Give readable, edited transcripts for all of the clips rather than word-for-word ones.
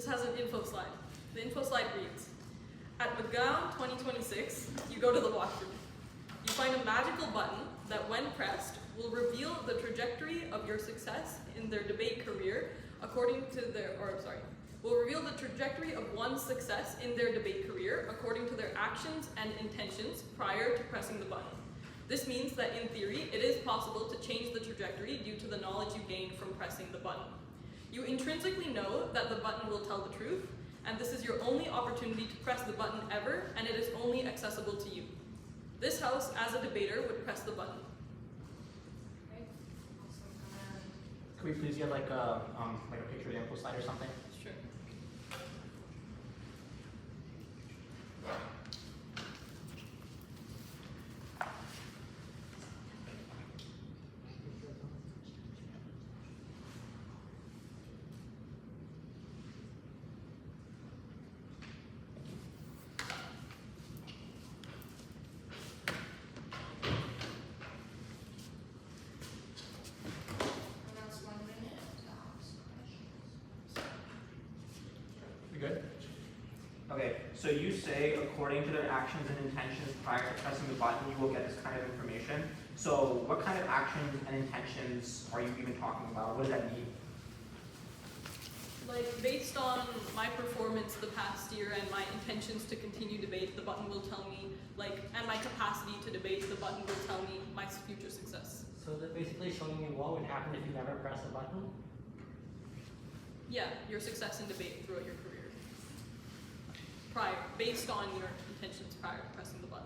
This has an Infoslide. The Infoslide reads, at McGoun 2026, you go to the washroom. You find a magical button that, when pressed, will reveal the trajectory of your success in their debate career will reveal the trajectory of one's success in their debate career according to their actions and intentions prior to pressing the button. This means that in theory, it is possible to change the trajectory due to the knowledge you gained from pressing the button. You intrinsically know that the button will tell the truth, and this is your only opportunity to press the button ever, and it is only accessible to you. This house, as a debater, would press the button. Can we please get like a picture of the info slide or something? Sure. Good? Okay, so you say according to their actions and intentions prior to pressing the button, you will get this kind of information. So what kind of actions and intentions are you even talking about? What does that mean? Like, based on my performance the past year and my intentions to continue debate, the button will tell me, and my capacity to debate, the button will tell me my future success. So they're basically showing me what would happen if you never press a button? Yeah, your success in debate throughout your career. Based on your intentions prior to pressing the button.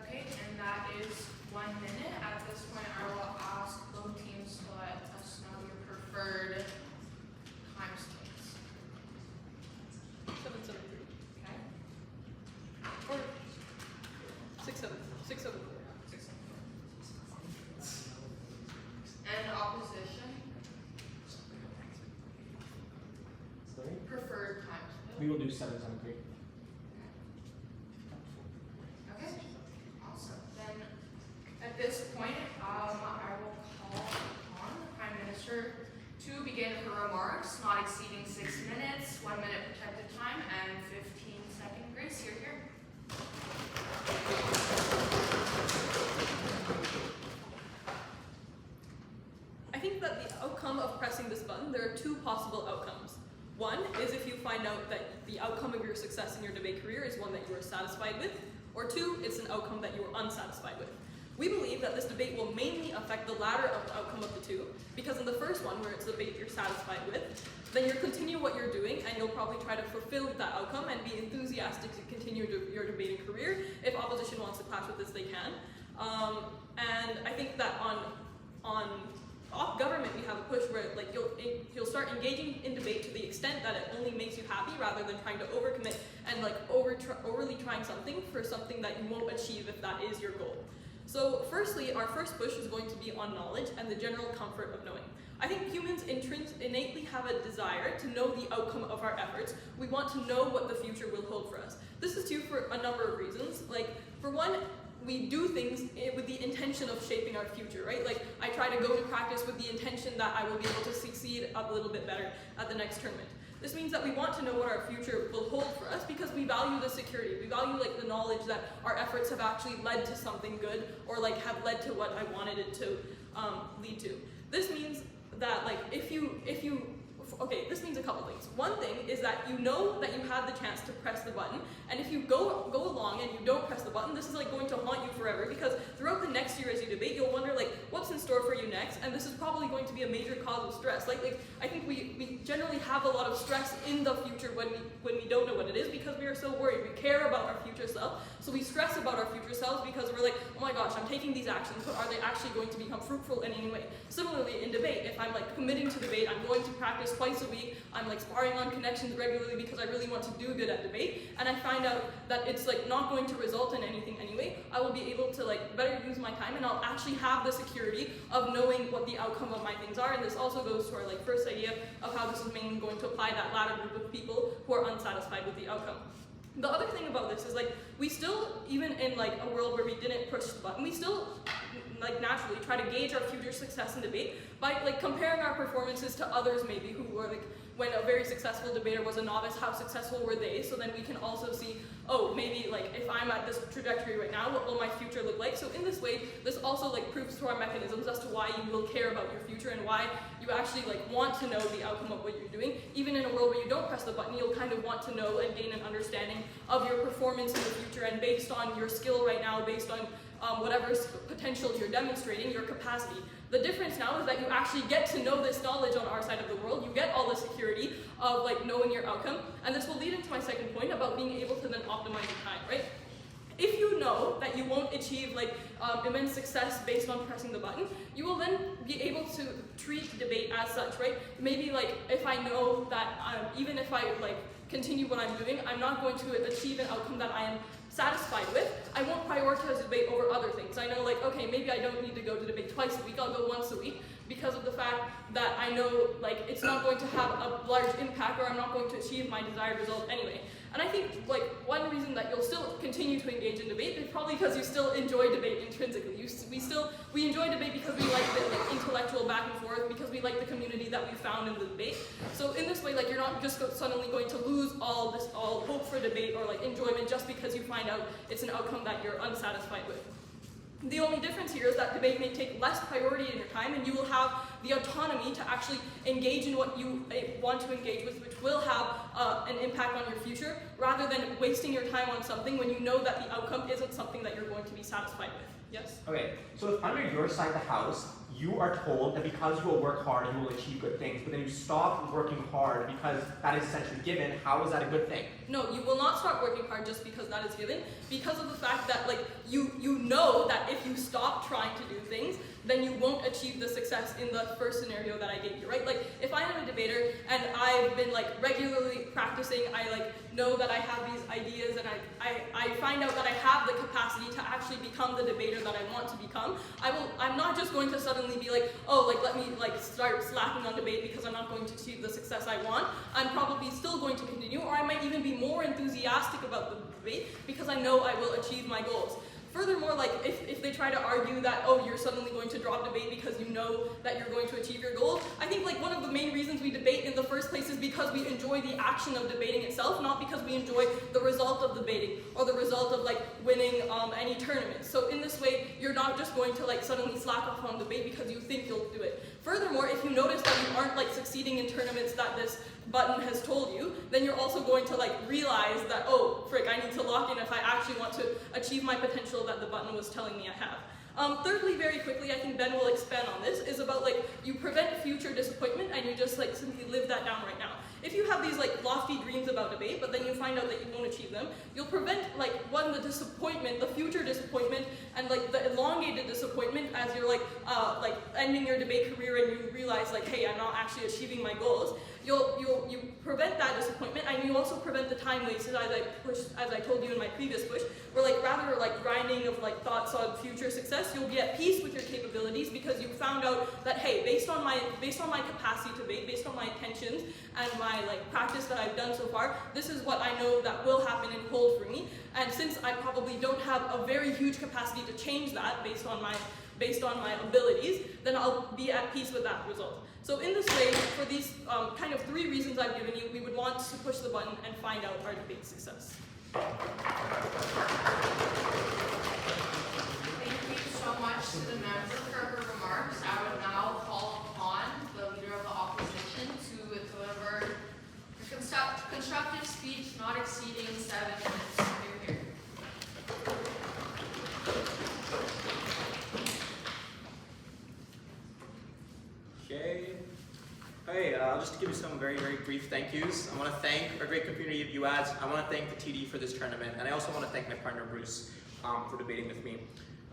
Okay, and that is 1 minute. At this point, I will ask both teams to let us know your preferred time splits. 773. Okay? Or 674. 674. 6 and opposition, Sorry? preferred time split. We will do 773. Okay, awesome. Then at this point, I will call on the Prime Minister to begin her remarks, not exceeding 6 minutes, 1 minute protected time, and 15-second grace. Here. I think that the outcome of pressing this button, there are two possible outcomes. One is if you find out that the outcome of your success in your debate career is one that you are satisfied with, or two, it's an outcome that you are unsatisfied with. We believe that this debate will mainly affect the latter of the outcome of the two, because in the first one, where it's a debate you're satisfied with, then you'll continue what you're doing and you'll probably try to fulfill that outcome and be enthusiastic to continue your debating career. If opposition wants to clash with this, they can. And I think that on off government, we have a push where you'll start engaging in debate to the extent that it only makes you happy rather than trying to overcommit and overly trying something for something that you won't achieve if that is your goal. So firstly, our first push is going to be on knowledge and the general comfort of knowing. I think humans innately have a desire to know the outcome of our efforts. We want to know what the future will hold for us. This is true for a number of reasons. For one, we do things with the intention of shaping our future, right? I try to go to practice with the intention that I will be able to succeed a little bit better at the next tournament. This means that we want to know what our future will hold for us because we value the security. We value the knowledge that our efforts have actually led to something good or have led to what I wanted it to lead to. This means that this means a couple things. One thing is that you know that you had the chance to press the button, and if you go along and you don't press the button, this is going to haunt you forever because throughout the next year as you debate, you'll wonder what's in store for you next, and this is probably probably going to be a major cause of stress. Like I think we generally have a lot of stress in the future when we don't know what it is, because we are so worried. We care about our future self, so we stress about our future selves because we're like, oh my gosh, I'm taking these actions, but are they actually going to become fruitful in any way? Similarly, in debate, if I'm like committing to debate, I'm going to practice twice a week, I'm like sparring on connections regularly because I really want to do good at debate, and I find out that it's like not going to result in anything anyway, I will be able to like better use my time, and I'll actually have the security of knowing what the outcome of my things are. And this also goes to our like first idea of how this is mainly going to apply that latter group of people who are unsatisfied with the outcome. The other thing about this is like we still, even in like a world where we didn't push the button, we still like naturally try to gauge our future success in debate by like comparing our performances to others maybe who were like, when a very successful debater was a novice, how successful were they? So then we can also see, oh, maybe like if I'm at this trajectory right now, what will my future look like? So in this way, this also like proves to our mechanisms as to why you will care about your future and why you actually like want to know the outcome of what you're doing. Even in a world where you don't press the button, you'll kind of want to know and gain an understanding of your performance in the future, and based on your skill right now, based on whatever potential you're demonstrating, your capacity. The difference now is that you actually get to know this knowledge on our side of the world. You get all the security of like knowing your outcome, and this will lead into my second point about being able to then optimize your time, right? If you know that you won't achieve like immense success based on pressing the button, you will then be able to treat debate as such, right? Maybe like if I know that even if I like continue what I'm doing, I'm not going to achieve an outcome that I am satisfied with, I won't prioritize debate over other things. I know like, okay, maybe I don't need to go to debate twice a week, I'll go once a week, because of the fact that I know like it's not going to have a large impact, or I'm not going to achieve my desired result anyway. And I think like one reason that you'll still continue to engage in debate is probably because you still enjoy debate intrinsically. We enjoy debate because we like the like intellectual back and forth, because we like the community that we found in the debate. So in this way, like you're not just suddenly going to lose all hope for debate or like enjoyment just because you find out it's an outcome that you're unsatisfied with. The only difference here is that debate may take less priority in your time, and you will have the autonomy to actually engage in what you want to engage with, which will have an impact on your future, rather than wasting your time on something when you know that the outcome isn't something that you're going to be satisfied with. Yes? Okay, so if under your side of the house, you are told that because you will work hard, you will achieve good things, but then you stop working hard because that is essentially given, how is that a good thing? No, you will not stop working hard just because that is given, because of the fact that like you know that if you stop trying to do things, then you won't achieve the success in the first scenario that I gave you, right? Like if I am a debater and I've been like regularly practicing, I like know that I have these ideas, and I find out that I have the capacity to actually become the debater that I want to become, I'm not just going to suddenly be like, oh, like let me like start slacking on debate because I'm not going to achieve the success I want. I'm probably still going to continue, or I might even be more enthusiastic about the debate because I know I will achieve my goals. Furthermore, like if they try to argue that, oh, you're suddenly going to drop debate because you know that you're going to achieve your goals, I think like one of the main reasons we debate in the first place is because we enjoy the action of debating itself, not because we enjoy the result of debating or the result of like winning any tournament. So in this way, you're not just going to like suddenly slack off on debate because you think you'll do it. Furthermore, if you notice that you aren't like succeeding in tournaments that this button has told you, then you're also going to like realize that, oh, frick, I need to lock in if I actually want to achieve my potential that the button was telling me I have. Thirdly, very quickly, I think Ben will expand on this, is about like you prevent future disappointment and you just like simply live that down right now. If you have these like lofty dreams about debate, but then you find out that you won't achieve them, you'll prevent like the disappointment, the future disappointment, and like the elongated disappointment as you're like ending your debate career and you realize like, hey, I'm not actually achieving my goals. You prevent that disappointment, and you also prevent the time wasted, as I told you in my previous push, where like rather like grinding of like thoughts on future success, you'll be at peace with your capabilities because you found out that, hey, based on my capacity to debate, based on my intentions and my like practice that I've done so far, this is what I know that will happen and hold for me. And since I probably don't have a very huge capacity to change that based on my abilities, then I'll be at peace with that result. So in this way, for these kind of three reasons I've given you, we would want to push the button and find out our debate success. Thank you so much to the member for her remarks. I would now call upon the leader of the opposition to deliver a constructive speech not exceeding 7 minutes. Here, here. Okay. Hey, just to give you some very, very brief thank yous. I want to thank our great community of UADs. I want to thank the TD for this tournament, and I also want to thank my partner Bruce for debating with me.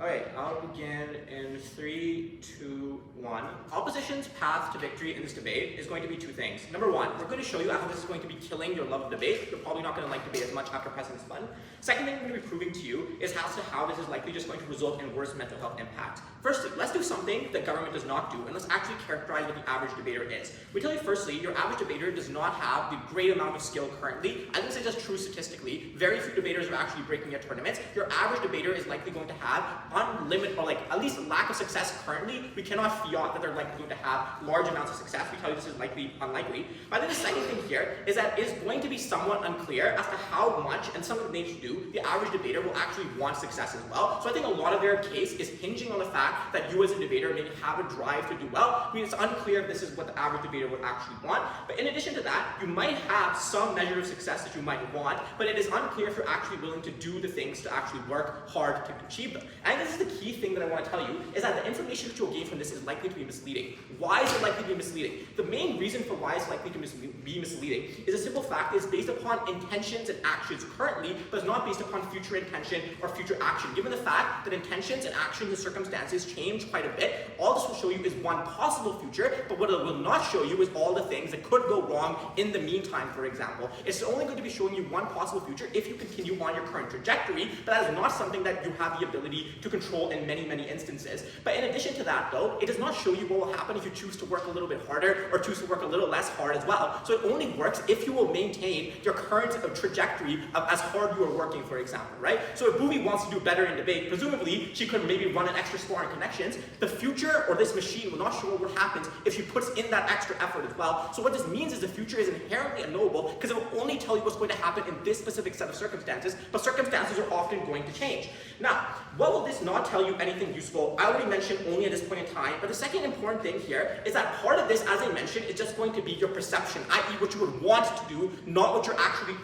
All right, I'll begin in 3, 2, 1. Opposition's path to victory in this debate is going to be two things. Number one, we're going to show you how this is going to be killing your love of debate. You're probably not going to like debate as much after pressing this button. Second thing we're going to be proving to you is how this is likely just going to result in worse mental health impact. Firstly, let's do something that government does not do, and let's actually characterize what the average debater is. We tell you firstly, your average debater does not have the great amount of skill currently. I think this is just true statistically. Very few debaters are actually breaking at tournaments. Your average debater is likely going to have unlimited, or like at least a lack of success currently. We cannot fiat that they're likely going to have large amounts of success. We tell you this is likely unlikely. But I think the second thing here is that it is going to be somewhat unclear as to how much, and something they should do, the average debater will actually want success as well. So I think a lot of their case is hinging on the fact that you as a debater may have a drive to do well. I mean, it's unclear if this is what the average debater would actually want. But in addition to that, you might have some measure of success that you might want, but it is unclear if you're actually willing to do the things to actually work hard to achieve them. And this is the key thing that I want to tell you, is that the information that you'll gain from this is likely to be misleading. Why is it likely to be misleading? The main reason for why it's likely to be misleading is a simple fact: it's based upon intentions and actions currently, but it's not based upon future intention or future action. Given the fact that intentions and actions and circumstances change quite a bit, all this will show you is one possible future, but what it will not show you is all the things that could go wrong in the meantime, for example. It's only going to be showing you one possible future if you continue on your current trajectory, but that is not something that you have the ability to control in many, many instances. But in addition to that, though, it does not show you what will happen if you choose to work a little bit harder or choose to work a little less hard as well. So it only works if you will maintain your current trajectory of as hard you are working, for example, right? So if Bhuvi wants to do better in debate, presumably she could maybe run an extra score in connections. The future or this machine will not show what happens if she puts in that extra effort as well. So what this means is the future is inherently unknowable because it will only tell you what's going to happen in this specific set of circumstances, but circumstances are often going to change. Now, what will this not tell you anything useful? I already mentioned only at this point in time, but the second important thing here is that part of this, as I mentioned, is just going to be your perception, i.e. what you would want to do, not what you're actually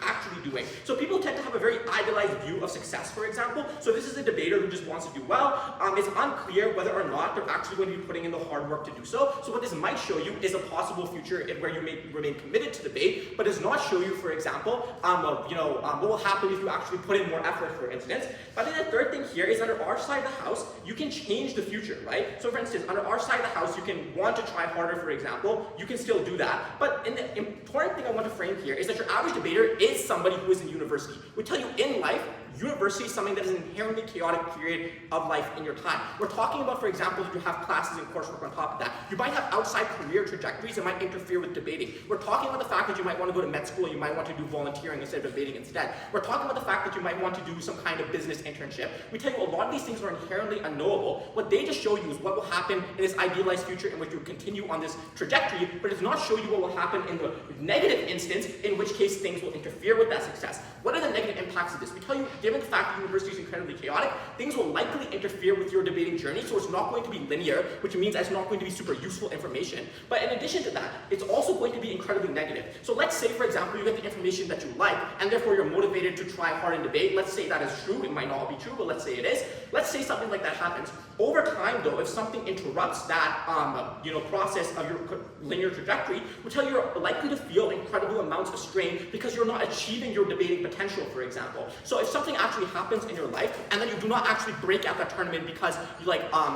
doing. So people tend to have a very idealized view of success, for example. So this is a debater who just wants to do well. It's unclear whether or not they're actually going to be putting in the hard work to do so. So what this might show you is a possible future where you may remain committed to debate, but does not show you, for example, what will happen if you actually put in more effort, for instance. But then the third thing here is under our side of the house, you can change the future, right? So for instance, under our side of the house, you can want to try harder, for example. You can still do that. But the important thing I want to frame here is that your average debater is somebody who is in university. We tell you in life, university is something that is an inherently chaotic period of life in your time. We're talking about, for example, if you have classes and coursework on top of that. You might have outside career trajectories that might interfere with debating. We're talking about the fact that you might want to go to med school and you might want to do volunteering instead of debating instead. We're talking about the fact that you might want to do some kind of business internship. We tell you a lot of these things are inherently unknowable. What they just show you is what will happen in this idealized future in which you continue on this trajectory, but it does not show you what will happen in the negative instance, in which case things will interfere with that success. What are the negative impacts of this? We tell you, given the fact that university is incredibly chaotic, things will likely interfere with your debating journey, so it's not going to be linear, which means that it's not going to be super useful information. But in addition to that, it's also going to be incredibly negative. So let's say, for example, you get the information that you like, and therefore you're motivated to try hard in debate. Let's say that is true. It might not be true, but let's say it is. Let's say something like that happens. Over time, though, if something interrupts that process of your linear trajectory, we tell you you're likely to feel incredible amounts of strain because you're not achieving your debating potential, for example. So if something actually happens in your life and then you do not actually break at that tournament because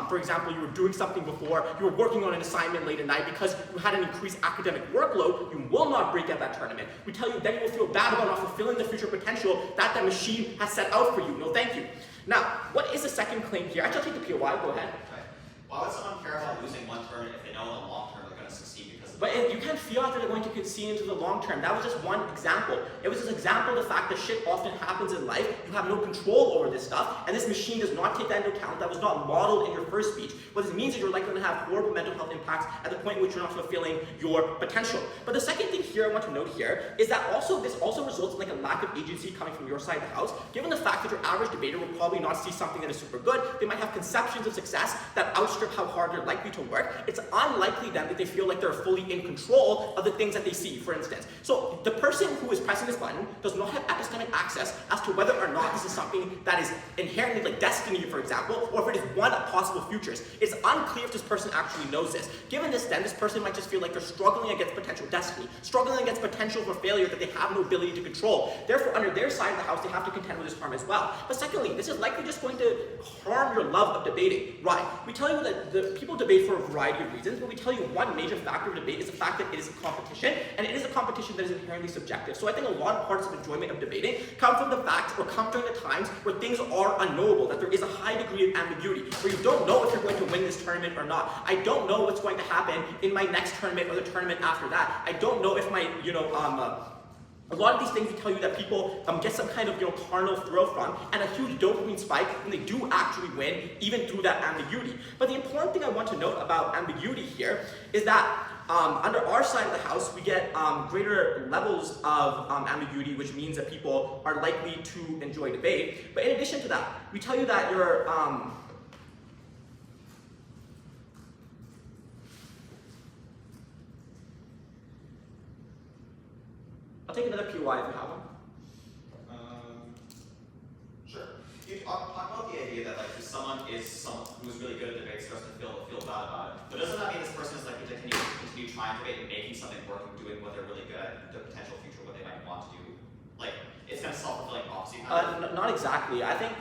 for example, you were doing something before, you were working on an assignment late at night because you had an increased academic workload, you will not break at that tournament. We tell you then you will feel bad about not fulfilling the future potential that the machine has set out for you. No, thank you. Now, what is the second claim here? Actually, I'll take the POI. Go ahead. Okay. Why would someone care about losing one tournament if they know in the long term they're going to succeed because of But you can't feel that they're going to concede into the long term. That was just one example. It was just an example of the fact that shit often happens in life. You have no control over this stuff, and this machine does not take that into account. That was not modeled in your first speech. What this means is you're likely to have horrible mental health impacts at the point in which you're not fulfilling your potential. But the second thing here I want to note here is that this also results in like a lack of agency coming from your side of the house. Given the fact that your average debater will probably not see something that is super good, they might have conceptions of success that outstrip how hard they're likely to work. It's unlikely then that they feel like they're fully in control of the things that they see, for instance. So the person who is pressing this button does not have epistemic access as to whether or not this is something that is inherently like destiny, for example, or if it is one of possible futures. It's unclear if this person actually knows this. Given this, then this person might just feel like they're struggling against potential destiny, struggling against potential for failure that they have no ability to control. Therefore, under their side of the house, they have to contend with this harm as well. But secondly, this is likely just going to harm your love of debating. Right? We tell you that the people debate for a variety of reasons, but we tell you one major factor of debate is the fact that it is a competition, and it is a competition that is inherently subjective. So I think a lot of parts of enjoyment of debating come from the fact, or come during the times where things are unknowable, that there is a high degree of ambiguity, where you don't know if you're going to win this tournament or not. I don't know what's going to happen in my next tournament or the tournament after that. I don't know if my, a lot of these things we tell you that people get some kind of carnal thrill from, and a huge dopamine spike when they do actually win, even through that ambiguity. But the important thing I want to note about ambiguity here is that under our side of the house, we get greater levels of ambiguity, which means that people are likely to enjoy debate. But in addition to that, we tell you that you're I'll take another PY if you have one. Sure. You talk about the idea that like if someone who's really good at debate starts to feel bad about it. But doesn't that mean this person is likely to continue trying to debate and making something work and doing what they're really good at, the potential future, what they might want to do? Like, it's kind of self-fulfilling prophecy. Not exactly. I think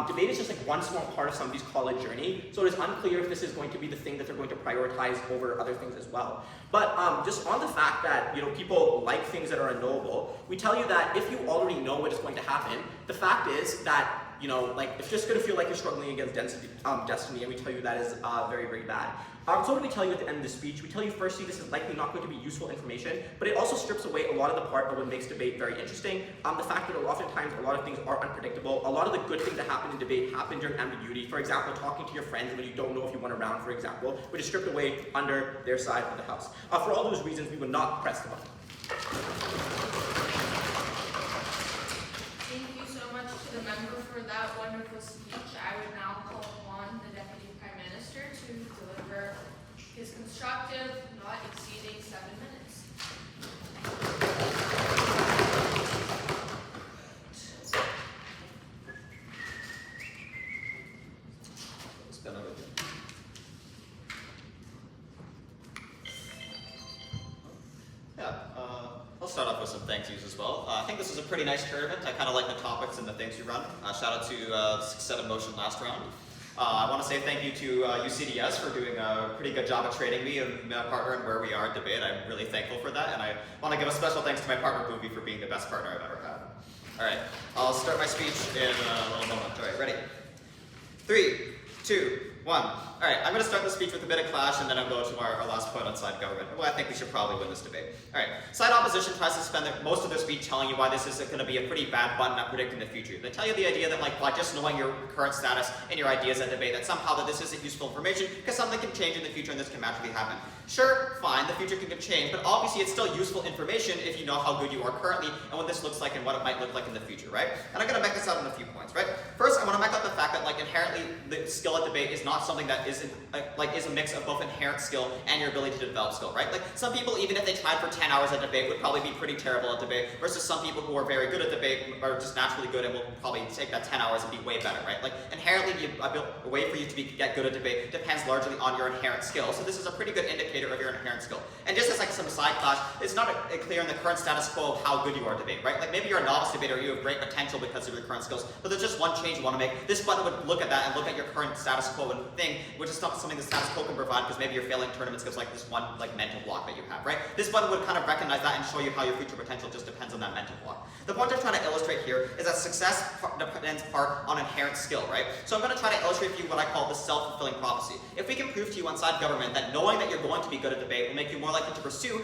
debate is just like one small part of somebody's college journey, so it is unclear if this is going to be the thing that they're going to prioritize over other things as well. But just on the fact that people like things that are unknowable, we tell you that if you already know what is going to happen, the fact is that it's just going to feel like you're struggling against destiny, and we tell you that is very, very bad. So what do we tell you at the end of the speech? We tell you firstly this is likely not going to be useful information, but it also strips away a lot of the part of what makes debate very interesting. The fact that oftentimes a lot of things are unpredictable. A lot of the good things that happen in debate happen during ambiguity. For example, talking to your friends when you don't know if you won a round, for example, which is stripped away under their side of the house. For all those reasons, we would not press the button. Thank you so much to the member for that wonderful speech. I would now call upon the Deputy Prime Minister to deliver his constructive, not exceeding 7 minutes. I'll start off with some thank yous as well. I think this is a pretty nice tournament. I kind of like the topics and the things you run. Shout out to Set in Motion last round. I want to say thank you to UCDS for doing a pretty good job of training me and my partner and where we are in debate. I'm really thankful for that, and I want to give a special thanks to my partner Bhuvi for being the best partner I've ever had. All right, I'll start my speech in a little moment. All right, ready? 3, 2, 1. All right, I'm going to start the speech with a bit of clash, and then I'll go to our last point on side government. Well, I think we should probably win this debate. All right, side opposition tries to spend most of their speech telling you why this is going to be a pretty bad button at predicting the future. They tell you the idea that, by just knowing your current status and your ideas at debate, that somehow that this isn't useful information because something can change in the future and this can magically happen. Sure, fine, the future can change, but obviously it's still useful information if you know how good you are currently and what this looks like and what it might look like in the future, right? And I'm going to back this out in a few points, right? First, I want to back out the fact that, inherently, the skill at debate is not something that is a mix of both inherent skill and your ability to develop skill, right? Some people, even if they tried for 10 hours at debate, would probably be pretty terrible at debate, versus some people who are very good at debate are just naturally good and will probably take that 10 hours and be way better, right? Inherently, the way for you to get good at debate depends largely on your inherent skill, so this is a pretty good indicator of your inherent skill. And just as some side clash, it's not clear in the current status quo of how good you are at debate, right? Maybe you're a novice debater, you have great potential because of your current skills, but there's just one change you want to make. This button would look at that and look at your current status quo and thing, which is not something the status quo can provide because maybe you're failing tournaments because this one mental block that you have, right? This button would kind of recognize that and show you how your future potential just depends on that mental block. The point I'm trying to illustrate here is that success depends part on inherent skill, right? So I'm going to try to illustrate for you what I call the self-fulfilling prophecy. If we can prove to you on side government that knowing that you're going to be good at debate will make you more likely to pursue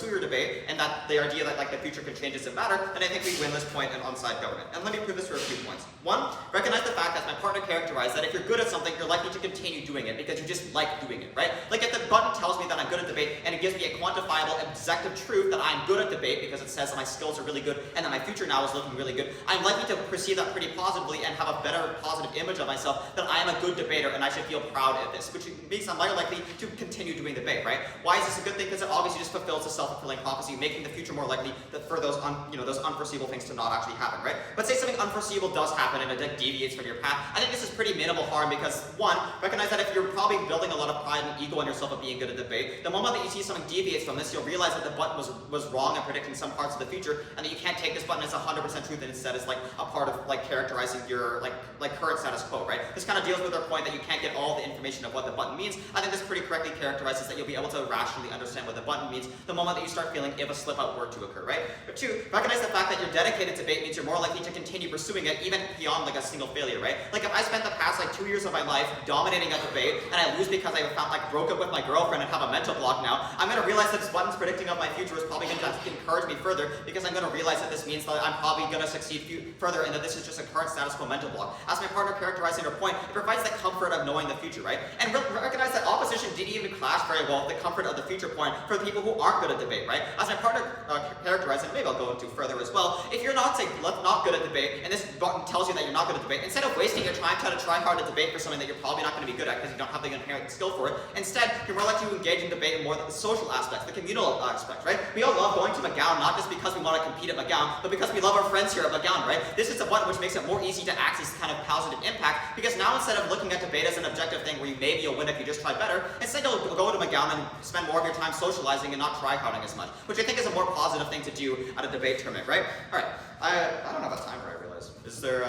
your debate, and that the idea that the future can change doesn't matter, then I think we win this point on side government. And let me prove this for a few points. One, recognize the fact, as my partner characterized, that if you're good at something, you're likely to continue doing it because you just like doing it, right? At the button tells me that I'm good at debate, and it gives me a quantifiable, objective truth that I'm good at debate because it says that my skills are really good and that my future now is looking really good, I'm likely to perceive that pretty positively and have a better positive image of myself that I am a good debater and I should feel proud of this, which means I'm more likely to continue doing debate, right? Why is this a good thing? Because it obviously just fulfills a self-fulfilling prophecy, making the future more likely that for those those unforeseeable things to not actually happen, right? But say something unforeseeable does happen and it deviates from your path. I think this is pretty minimal harm because, one, recognize that if you're probably building a lot of pride and ego in yourself of being good at debate, the moment that you see something deviates from this, you'll realize that the button was wrong in predicting some parts of the future, and that you can't take this button as 100% truth and instead it's like a part of like characterizing your like current status quo, right? This kind of deals with our point that you can't get all the information of what the button means. I think this pretty correctly characterizes that you'll be able to rationally understand what the button means the moment that you start feeling if a slip out were to occur, right? But two, recognize the fact that you're dedicated to debate means you're more likely to continue pursuing it even beyond like a single failure, right? Like if I spent the past like 2 years of my life dominating a debate and I lose because I found like broke up with my girlfriend and have a mental block now, I'm gonna realize that this button's predicting of my future is probably gonna encourage me further because I'm gonna realize that this means that I'm probably gonna succeed further and that this is just a current status quo mental block. As my partner characterizing her point, it provides the comfort of knowing the future, right? And recognize that opposition didn't even clash very well with the comfort of the future point for the people who aren't good at debate, right? As my partner characterized, and maybe I'll go into further as well, if you're not good at debate, and this button tells you that you're not good at debate, instead of wasting your time trying to try hard at debate for something that you're probably not going to be good at because you don't have the inherent skill for it, instead, you're more likely to engage in debate in more the social aspects, the communal aspects, right? We all love going to McGoun, not just because we want to compete at McGoun, but because we love our friends here at McGoun, right? This is a button which makes it more easy to access kind of positive impact, because now instead of looking at debate as an objective thing where maybe you'll win if you just try better, instead you'll go to McGoun and spend more of your time socializing and not try-harding as much, which I think is a more positive thing to do at a debate tournament, right? Alright, I don't have a timer, I realize. Is there,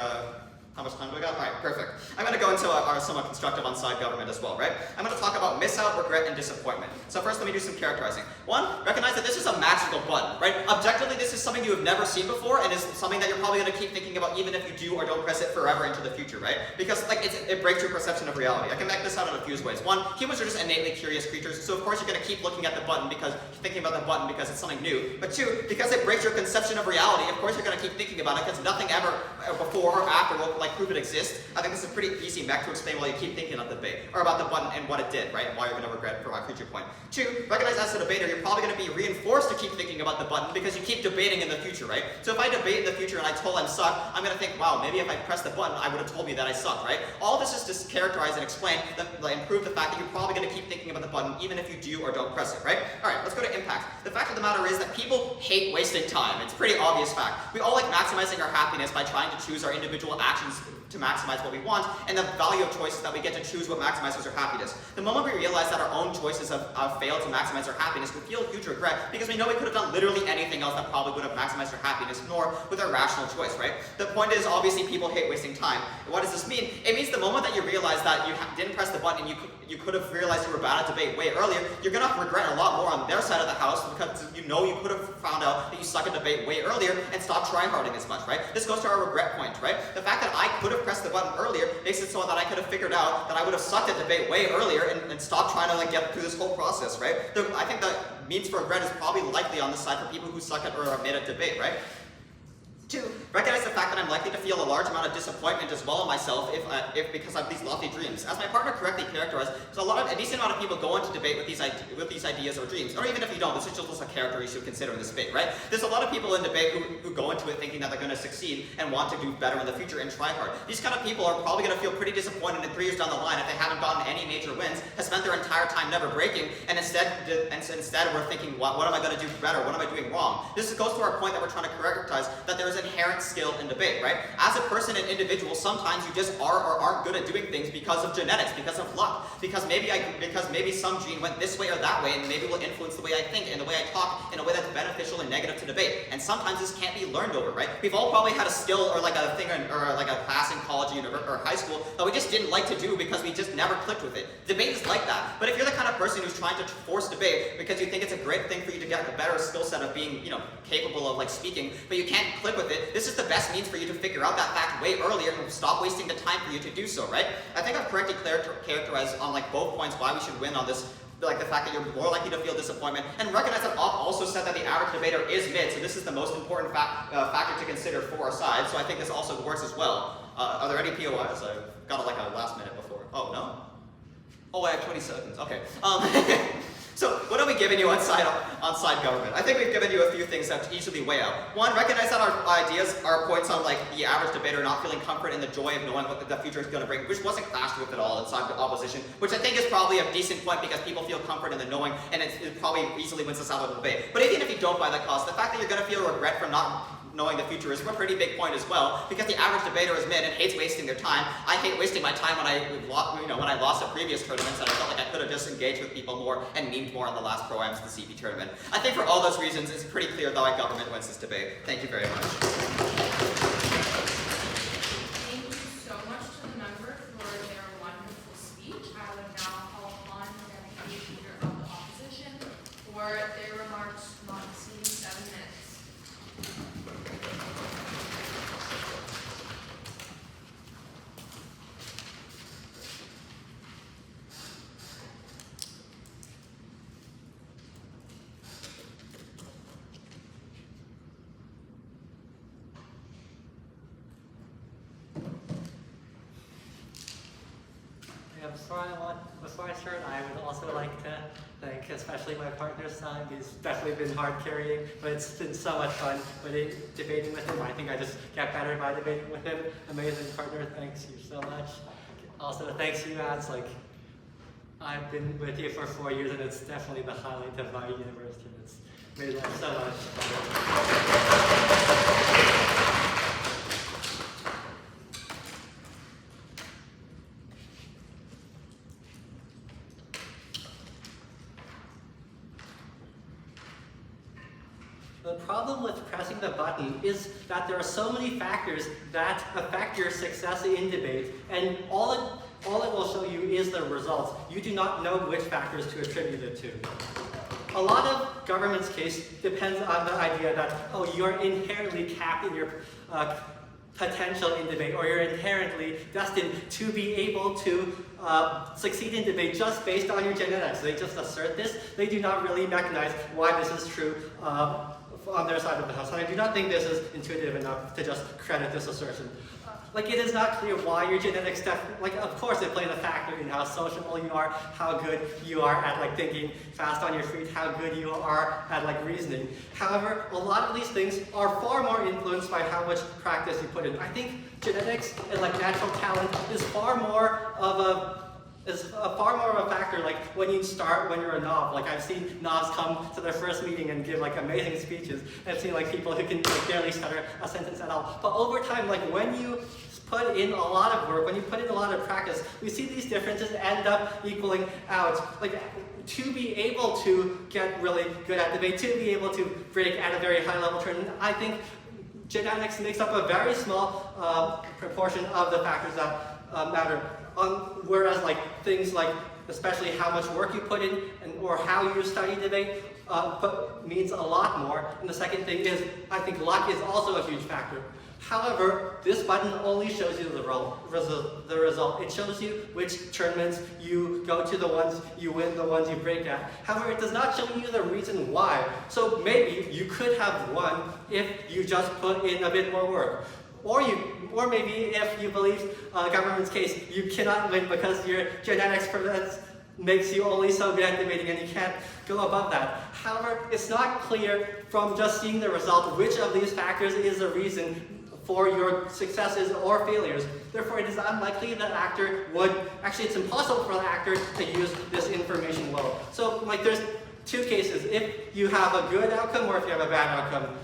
how much time do I got? Alright, perfect. I'm going to go into our somewhat constructive on-side government as well, right? I'm going to talk about miss out, regret, and disappointment. So first, let me do some characterizing. One, recognize that this is a magical button, right? Objectively, this is something you have never seen before, and is something that you're probably going to keep thinking about even if you do or don't press it forever into the future, right? Because like it breaks your perception of reality. I can make this out in a few ways. One, humans are just innately curious creatures, so of course you're going to keep looking at the button because thinking about the button because it's something new. But two, because it breaks your conception of reality, of course you're going to keep thinking about it because nothing ever before or after will like prove it exists. I think this is a pretty easy mech to explain while you keep thinking of the debate, or about the button and what it did, right? And why you're going to regret it for my future point. Two, recognize as a debater, you're probably going to be reinforced to keep thinking about the button because you keep debating in the future, right? So if I debate in the future and I told I'm suck, I'm going to think, wow, maybe if I pressed the button, I would have told me that I suck, right? All this is to characterize and explain, and prove the fact that you're probably going to keep thinking about the button even if you do or don't press it, right? Alright, let's go to impact. The fact of the matter is that people hate wasting time. It's a pretty obvious fact. We all like maximizing our happiness by trying to choose our individual actions to maximize what we want, and the value of choice is that we get to choose what maximizes our happiness. The moment we realize that our own choices have failed to maximize our happiness, we feel huge regret because we know we could have done literally anything else that probably would have maximized our happiness, nor with our rational choice, right? The point is, obviously, people hate wasting time. What does this mean? It means the moment that you realize that you didn't press the button and you could have realized you were bad at debate way earlier, you're going to regret a lot more on their side of the house because you know you could have found out that you suck at debate way earlier and stopped tryharding as much, right? This goes to our regret point, right? The fact that I could have pressed the button earlier makes it so that I could have figured out that I would have sucked at debate way earlier and stopped trying to like get through this whole process, right? I think the means for regret is probably likely on the side for people who suck at or are made at debate, right? Two, recognize the fact that I'm likely to feel a large amount of disappointment as well in myself if because I have these lofty dreams. As my partner correctly characterized, there's a decent amount of people go into debate with these ideas or dreams. Or even if you don't, this is just a character you should consider in this debate, right? There's a lot of people in debate who go into it thinking that they're going to succeed and want to do better in the future and try hard. These kind of people are probably going to feel pretty disappointed in 3 years down the line if they haven't gotten any major wins, have spent their entire time never breaking, and instead we're thinking, what am I going to do better? What am I doing wrong? This goes to our point that we're trying to characterize, that there is inherent skill in debate, right? As a person and individual, sometimes you just are or aren't good at doing things because of genetics, because of luck, because maybe some gene went this way or that way, and maybe will influence the way I think and the way I talk in a way that's beneficial and negative to debate. And sometimes this can't be learned over, right? We've all probably had a skill or like a thing or like a class in college or high school that we just didn't like to do because we just never clicked with it. Debate is like that. But if you're the kind of person who's trying to force debate because you think it's a great thing for you to get a better skill set of being, capable of like speaking, but you can't click with it, this is the best means for you to figure out that fact way earlier and stop wasting the time for you to do so, right? I think I've correctly characterized on like both points why we should win on this, like the fact that you're more likely to feel disappointment, and recognize that I've also said that the average debater is mid, so this is the most important factor to consider for our side, so I think this also works as well. Are there any POIs? I've got like a last minute before. Oh, no? Oh, I have 20 seconds. Okay. So what are we giving you on side government? I think we've given you a few things that easily weigh out. One, recognize that our ideas, our points on like the average debater not feeling comfort and the joy of knowing what the future is going to bring, which wasn't clashed with at all inside the opposition, which I think is probably a decent point because people feel comfort in the knowing, and it probably easily wins us out of the debate. But even if you don't buy that cause, the fact that you're going to feel regret for not knowing the future is a pretty big point as well, because the average debater is mid and hates wasting their time. I hate wasting my time when I lost at previous tournaments, and I felt like I could have just engaged with people more and memed more on the last Pro-Ams of the CP tournament. I think for all those reasons, it's pretty clear that our government wins this debate. Thank you very much. Thank you so much to the member for their wonderful speech. I would now call upon the deputy leader of the opposition for their remarks not exceeding 7 minutes. Before I start, I would also like to thank especially my partner Saim. He's definitely been hard carrying, but it's been so much fun debating with him. I think I just get better by debating with him. Amazing partner, thanks you so much. Also, thanks you ads. Like, I've been with you for 4 years, and it's definitely the highlight of my university. It's made life so much better. The problem with pressing the button is that there are so many factors that affect your success in debate, and all it will show you is the results. You do not know which factors to attribute it to. A lot of government's case depends on the idea that, oh, you're inherently capped in your potential in debate, or you're inherently destined to be able to succeed in debate just based on your genetics. They just assert this. They do not really recognize why this is true on their side of the house. And I do not think this is intuitive enough to just credit this assertion. Like, it is not clear why your genetics, of course it plays a factor in how sociable you are, how good you are at like thinking fast on your feet, how good you are at like reasoning. However, a lot of these things are far more influenced by how much practice you put in. I think genetics and like natural talent is far more of a factor, like when you start, when you're a knob. Like, I've seen knobs come to their first meeting and give like amazing speeches. I've seen like people who can like barely stutter a sentence at all. But over time, like when you put in a lot of work, when you put in a lot of practice, we see these differences end up equaling out. Like, to be able to get really good at debate, to be able to break at a very high level tournament, I think genetics makes up a very small proportion of the factors that matter. Whereas like things like especially how much work you put in or how you study debate means a lot more. And the second thing is, I think luck is also a huge factor. However, this button only shows you the result. It shows you which tournaments you go to, the ones you win, the ones you break at. However, it does not show you the reason why. So maybe you could have won if you just put in a bit more work. Or maybe if you believe government's case, you cannot win because your genetics makes you only so good at debating and you can't go above that. However, it's not clear from just seeing the result which of these factors is the reason for your successes or failures. Therefore, it is unlikely that actor would, actually it's impossible for the actor to use this information well. So like there's two cases, if you have a good outcome or if you have a bad outcome.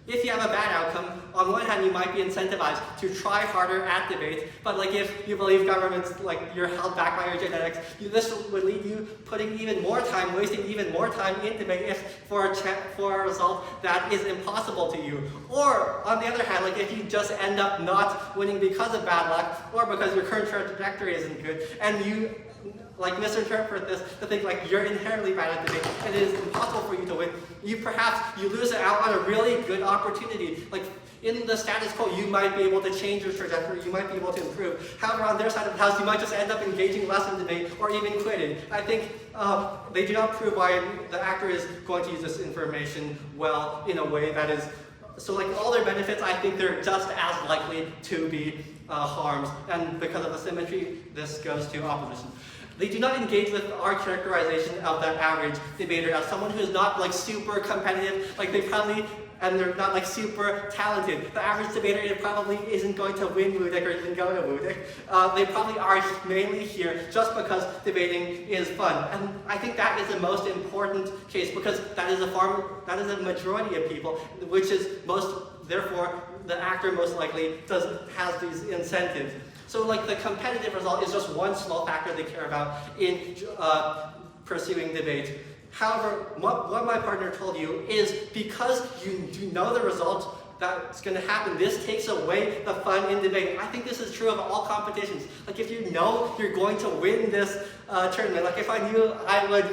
If you have a bad outcome, on one hand you might be incentivized to try harder at debate, but like if you believe government's, like you're held back by your genetics, this would leave you putting even more time, wasting even more time in debate for a result that is impossible to you. Or on the other hand, like if you just end up not winning because of bad luck, or because your current trajectory isn't good, and you like misinterpret this to think like you're inherently bad at debate and it is impossible for you to win, you lose out on a really good opportunity. Like in the status quo, you might be able to change your trajectory, you might be able to improve. However, on their side of the house, you might just end up engaging less in debate or even quitting. I think they do not prove why the actor is going to use this information well in a way that is, so like all their benefits, I think they're just as likely to be harms, and because of the symmetry, this goes to opposition. They do not engage with our characterization of the average debater as someone who is not like super competitive, like they probably, and they're not like super talented. The average debater probably isn't going to win WUDIC or even go to WUDIC. They probably are mainly here just because debating is fun. And I think that is the most important case because that is a majority of people, which is therefore the actor most likely has these incentives. So like the competitive result is just one small factor they care about in pursuing debate. However, what my partner told you is because you do know the result that's going to happen, this takes away the fun in debate. I think this is true of all competitions. Like if you know you're going to win this tournament, like if I knew I would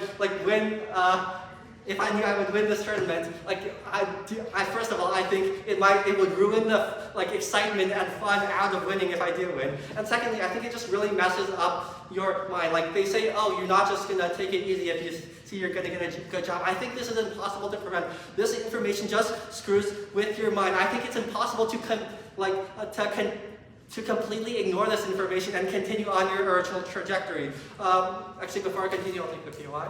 win this tournament, first of all, I think it would ruin the excitement and fun out of winning if I do win. And secondly, I think it just really messes up your mind. Like they say, oh, you're not just gonna take it easy if you see you're gonna get a good job. I think this is impossible to prevent. This information just screws with your mind. I think it's impossible to completely ignore this information and continue on your original trajectory. Actually, before I continue, I'll take the POI.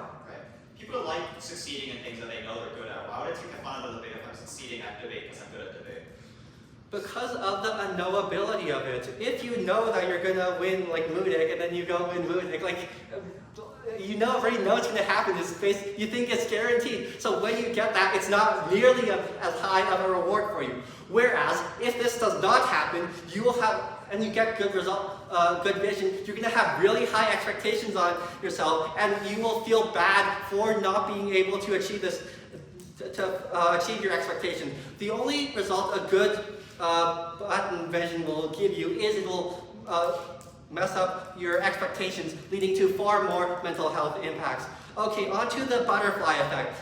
People like succeeding in things that they know they're good at. Why would I take the fun out of the debate if I'm succeeding at debate because I'm good at debate? Because of the unknowability of it. If you know that you're gonna win WUDIC and then you go win WUDIC, you already know it's gonna happen. You think it's guaranteed. So when you get that, it's not nearly as high of a reward for you. Whereas if this does not happen, you will have, and you get good vision, you're going to have really high expectations on yourself, and you will feel bad for not being able to achieve this, achieve your expectation. The only result a good button vision will give you is it will mess up your expectations, leading to far more mental health impacts. Okay, on to the butterfly effect.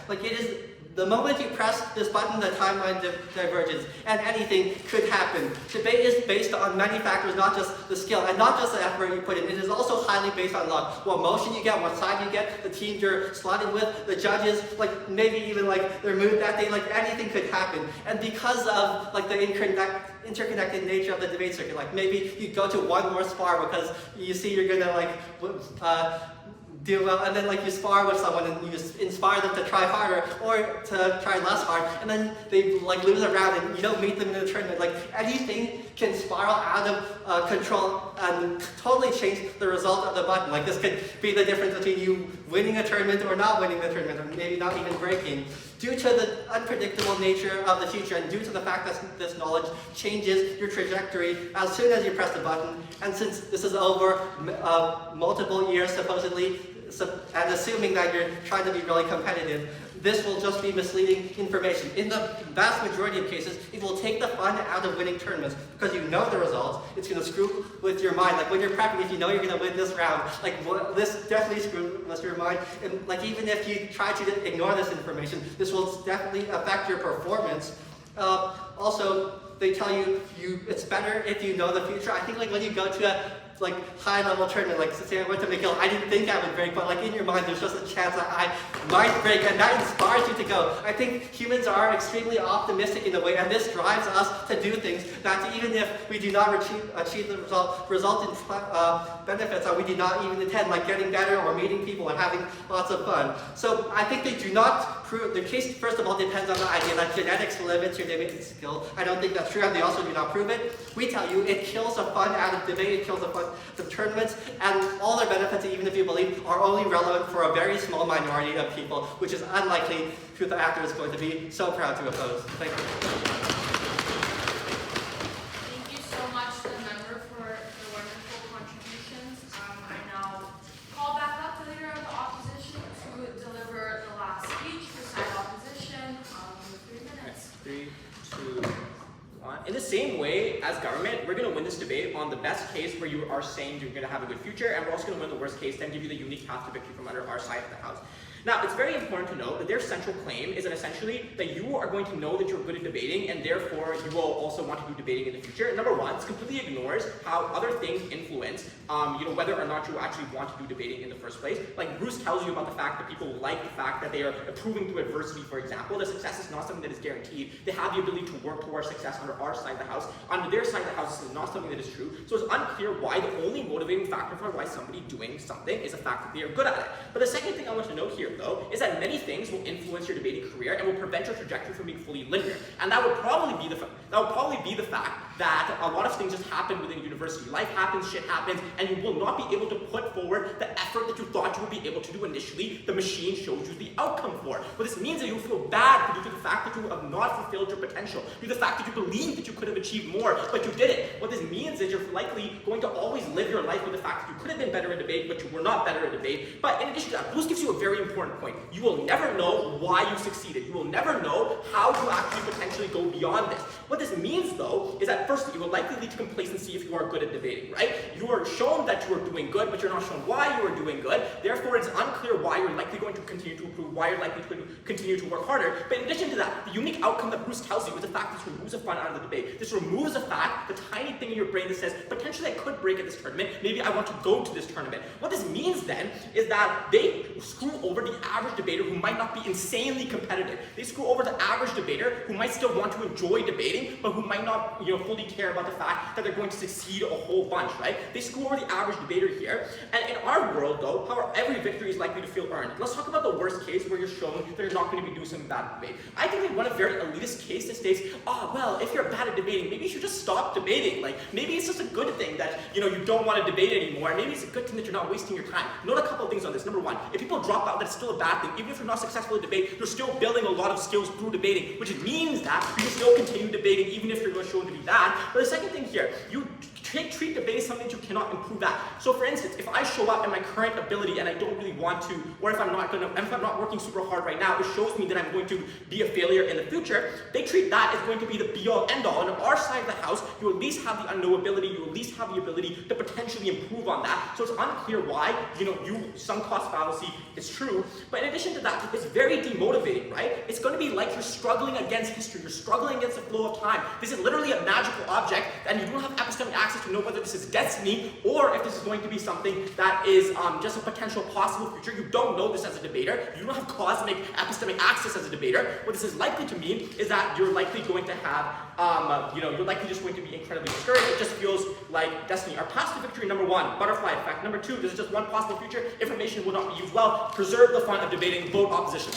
The moment you press this button, the timeline diverges, and anything could happen. Debate is based on many factors, not just the skill, and not just the effort you put in. It is also highly based on luck. What motion you get, what side you get, the team you're slotted with, the judges, maybe even their mood that day, anything could happen. And because of the interconnected nature of the debate circuit, maybe you go to one more spar because you see you're gonna do well, and then you spar with someone and you inspire them to try harder or to try less hard, and then they lose a round and you don't meet them in the tournament. Anything can spiral out of control and totally change the result of the button. This could be the difference between you winning a tournament or not winning the tournament, or maybe not even breaking. Due to the unpredictable nature of the future and due to the fact that this knowledge changes your trajectory as soon as you press the button, and since this is over multiple years supposedly, and assuming that you're trying to be really competitive, this will just be misleading information. In the vast majority of cases, it will take the fun out of winning tournaments because you know the results. It's going to screw with your mind. When you're prepping, if you know you're going to win this round, this definitely screws with your mind. And even if you try to ignore this information, this will definitely affect your performance. Also, they tell you it's better if you know the future. I think when you go to a high-level tournament, say I went to Miguel, I didn't think I would break, but in your mind there's just a chance that I might break, and that inspires you to go. I think humans are extremely optimistic in a way, and this drives us to do things that even if we do not achieve the result in benefits that we do not even intend, like getting better or meeting people and having lots of fun. So I think they do not prove, the case first of all depends on the idea that genetics limits your debate skill. I don't think that's true, and they also do not prove it. We tell you it kills the fun out of debate, it kills the fun the tournaments, and all their benefits, even if you believe, are only relevant for a very small minority of people, which is unlikely who the actor is going to be so proud to oppose. Thank you. Thank you so much to the member for the wonderful contributions. I now call back up the leader of the opposition to deliver the last speech for side opposition. 3 minutes. 3, 2, 1. In the same way as government, we're going to win this debate on the best case where you are saying you're going to have a good future, and we're also going to win the worst case, then give you the unique path to victory from under our side of the house. Now, it's very important to note that their central claim is that essentially that you are going to know that you're good at debating, and therefore you will also want to do debating in the future. Number one, it completely ignores how other things influence, whether or not you actually want to do debating in the first place. Bruce tells you about the fact that people like the fact that they are improving through adversity, for example. The success is not something that is guaranteed. They have the ability to work towards success under our side of the house, under on their side of the house, this is not something that is true. So it's unclear why the only motivating factor for why somebody doing something is the fact that they are good at it. But the second thing I want to note here, though, is that many things will influence your debating career and will prevent your trajectory from being fully linear. And that would probably be the fact that a lot of things just happen within university. Life happens, shit happens, and you will not be able to put forward the effort that you thought you would be able to do initially. The machine shows you the outcome for. What this means is that you feel bad due to the fact that you have not fulfilled your potential, due to the fact that you believe that you could have achieved more, but you didn't. What this means is you're likely going to always live your life with the fact that you could have been better in debate, but you were not better in debate. But in addition to that, Bruce gives you a very important point. You will never know why you succeeded. You will never know how to actually potentially go beyond this. What this means, though, is that firstly, you will likely lead to complacency if you are good at debating, right? You are shown that you are doing good, but you're not shown why you are doing good. Therefore, it's unclear why you're likely going to continue to improve, why you're likely to continue to work harder. But in addition to that, the unique outcome that Bruce tells you is the fact that this removes the fun out of the debate. This removes the fact, the tiny thing in your brain that says, potentially I could break at this tournament, maybe I want to go to this tournament. What this means then is that they screw over the average debater who might not be insanely competitive. They screw over the average debater who might still want to enjoy debating, but who might not, fully care about the fact that they're going to succeed a whole bunch, right? They screw over the average debater here. And in our world, though, however, every victory is likely to feel earned. Let's talk about the worst case where you're shown that you're not going to be doing something bad at debate. I think we want a very elitist case that states, well, if you're bad at debating, maybe you should just stop debating. Like, maybe it's just a good thing that, you don't want to debate anymore. Maybe it's a good thing that you're not wasting your time. Note a couple of things on this. Number one, if people drop out, that's still a bad thing. Even if you're not successful at debate, you're still building a lot of skills through debating, which means that you can still continue debating even if you're shown to be bad. But the second thing here, you treat debate as something that you cannot improve at. So for instance, if I show up in my current ability and I don't really want to, or if I'm not working super hard right now, it shows me that I'm going to be a failure in the future. They treat that as going to be the be-all, end-all. And on our side of the house, you at least have the unknowability, you at least have the ability to potentially improve on that. So it's unclear why, sunk cost fallacy is true. But in addition to that, it's very demotivating, right? It's going to be like you're struggling against history, you're struggling against the flow of time. This is literally a magical object, and you don't have epistemic access to know whether this is destiny or if this is going to be something that is just a potential possible future. You don't know this as a debater. You don't have cosmic epistemic access as a debater. What this is likely to mean is that you're likely going to have, you're likely just going to be incredibly discouraged. It just feels like destiny. Our path to victory, number one, butterfly effect. Number two, this is just one possible future. Information will not be used well. Preserve the fun of debating. Vote opposition.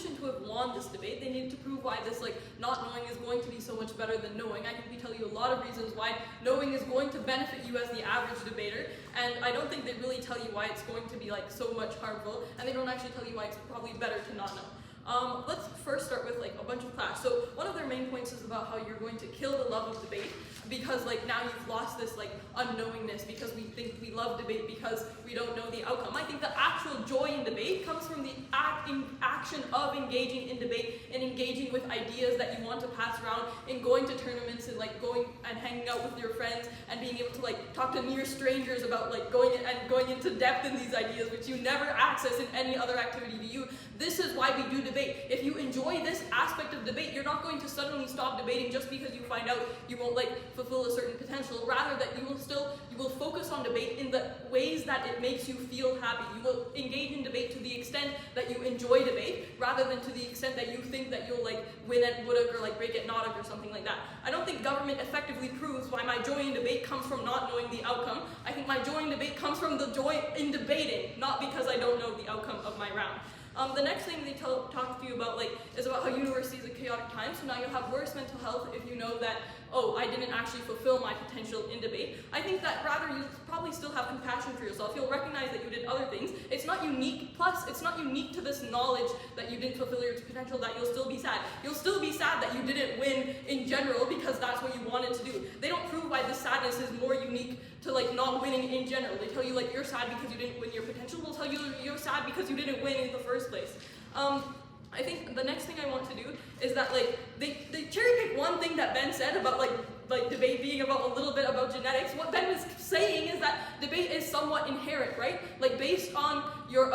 To have won this debate, they need to prove why this not knowing is going to be so much better than knowing. I think we tell you a lot of reasons why knowing is going to benefit you as the average debater, and I don't think they really tell you why it's going to be so much harmful, and they don't actually tell you why it's probably better to not know. Let's first start with a bunch of class. So one of their main points is about how you're going to kill the love of debate because now you've lost this unknowingness because we think we love debate because we don't know the outcome. I think the actual joy in debate comes from the action of engaging in debate and engaging with ideas that you want to pass around and going to tournaments and going and hanging out with your friends and being able to talk to near strangers about going into depth in these ideas which you never access in any other activity to you. This is why we do debate. If you enjoy this aspect of debate, you're not going to suddenly stop debating just because you find out you won't fulfill a certain potential. Rather, that you will focus on debate in the ways that it makes you feel happy. You will engage in debate to the extent that you enjoy debate, rather than to the extent that you think that you'll win at Wooduk or break at Nottuk or something like that. I don't think government effectively proves why my joy in debate comes from not knowing the outcome. I think my joy in debate comes from the joy in debating, not because I don't know the outcome of my round. The next thing they talk to you about is about how university is a chaotic time, so now you'll have worse mental health if you know that, I didn't actually fulfill my potential in debate. I think that rather you'll probably still have compassion for yourself. You'll recognize that you did other things. It's not unique, plus it's not unique to this knowledge that you didn't fulfill your potential that you'll still be sad. You'll still be sad that you didn't win in general because that's what you wanted to do. They don't prove why this sadness is more unique to not winning in general. They tell you you're sad because you didn't win your potential. They'll tell you you're sad because you didn't win in the first place. I think the next thing I want to do is that like they cherry pick one thing that Ben said about like debate being about a little bit about genetics. What Ben was saying is that debate is somewhat inherent, right? Like based on your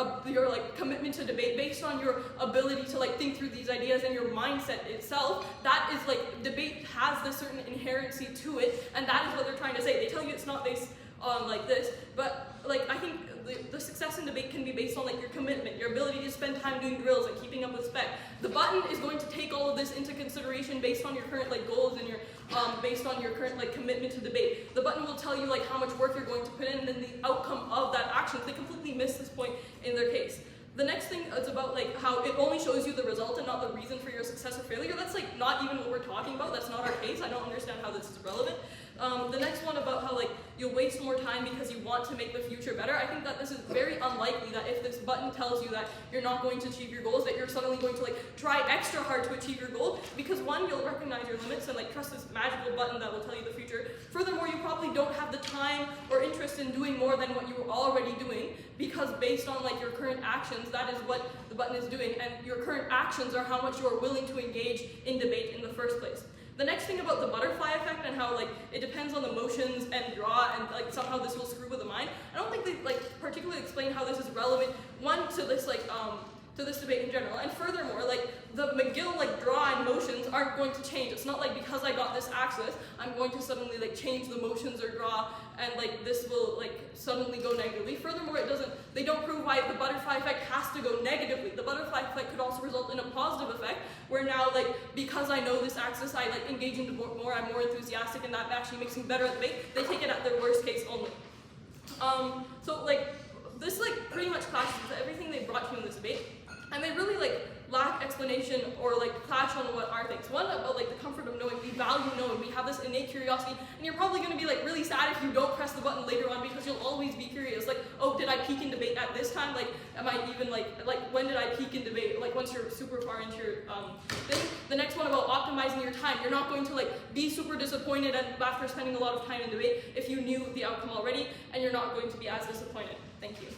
like commitment to debate, based on your ability to like think through these ideas and your mindset itself, that is like debate has this certain inherency to it, and that is what they're trying to say. They tell you it's not based on like this, but like I think the success in debate can be based on like your commitment, your ability to spend time doing drills and keeping up with spec. The button is going to take all of this into consideration based on your current like goals and your based on your current like commitment to debate. The button will tell you like how much work you're going to put in and then the outcome of that action. They completely miss this point in their case. The next thing is about like how it only shows you the result and not the reason for your success or failure. That's like not even what we're talking about. That's not our case. I don't understand how this is relevant. The next one about how like you'll waste more time because you want to make the future better. I think that this is very unlikely that if this button tells you that you're not going to achieve your goals, that you're suddenly going to like try extra hard to achieve your goal, because one, you'll recognize your limits and like trust this magical button that will tell you the future. Furthermore, you probably don't have the time or interest in doing more than what you were already doing, because based on like your current actions, that is what the button is doing, and your current actions are how much you are willing to engage in debate in the first place. The next thing about the butterfly effect and how like it depends on the motions and draw and like somehow this will screw with the mind. I don't think they like particularly explain how this is relevant, one, to this like to this debate in general, and furthermore like the McGill like draw and motions aren't going to change. It's not like because I got this axis I'm going to suddenly like change the motions or draw and like this will like suddenly go negatively. Furthermore, they don't prove why the butterfly effect has to go negatively. The butterfly effect could also result in a positive effect where now like because I know this axis I like engage into more, I'm more enthusiastic, and that actually makes me better at debate. They take it at their worst case only. So like this like pretty much clashes with everything they brought to you in this debate, and they really like lack explanation or like clash on what our things. One about like the comfort of knowing, we value knowing, we have this innate curiosity, and you're probably going to be like really sad if you don't press the button later on, because you'll always be curious, like, oh, did I peak in debate at this time? Like, am I even like when did I peak in debate? Like once you're super far into your thing. The next one about optimizing your time. You're not going to like be super disappointed after spending a lot of time in debate if you knew the outcome already, and you're not going to be as disappointed. Thank you.